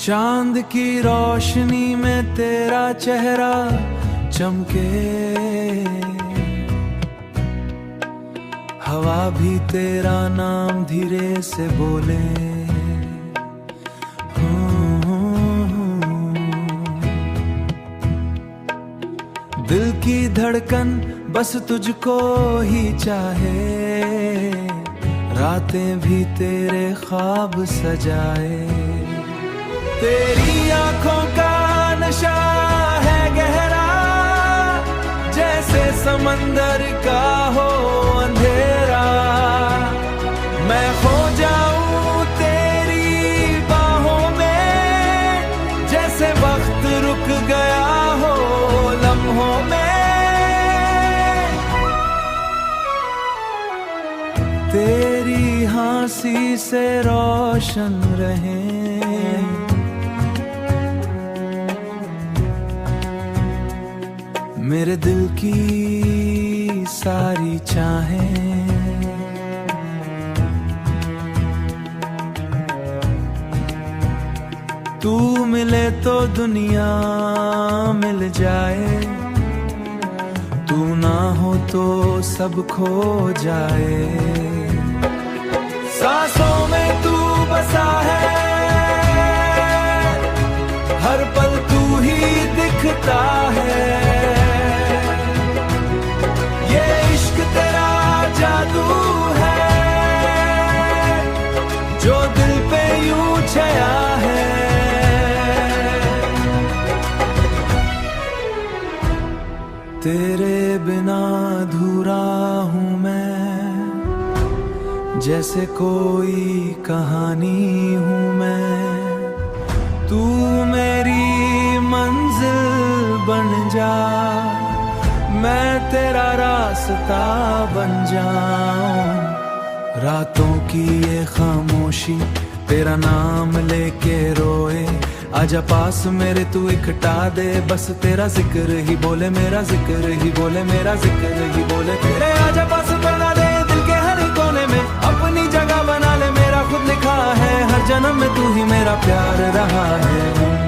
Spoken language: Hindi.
चांद की रोशनी में तेरा चेहरा चमके, हवा भी तेरा नाम धीरे से बोले। दिल की धड़कन बस तुझको ही चाहे, रातें भी तेरे ख्वाब सजाए। तेरी आंखों का नशा है गहरा, जैसे समंदर का हो अंधेरा। मैं खो जाऊं तेरी बाहों में, जैसे वक्त रुक गया हो लम्हों में। तेरी हंसी से रोशन रहे मेरे दिल की सारी चाहें। तू मिले तो दुनिया मिल जाए, तू ना हो तो सब खो जाए। सांसों में तू बसा है, हर पल तू ही दिखता है। जो दिल पे यूं छाया है, तेरे बिना अधूरा हूँ मैं, जैसे कोई कहानी हूँ मैं। तू मेरी मंजिल बन जा, मैं तेरा रास्ता बन जाऊं। रातों की ये खामोशी तेरा नाम लेके रोए, आजा पास मेरे तू इकट्ठा दे। बस तेरा जिक्र ही बोले, मेरा जिक्र ही बोले, मेरा जिक्र ही बोले। तेरे आजा पास बना दे दिल के हर कोने में, अपनी जगह बना ले। मेरा खुद लिखा है हर जन्म में तू ही मेरा प्यार रहा है।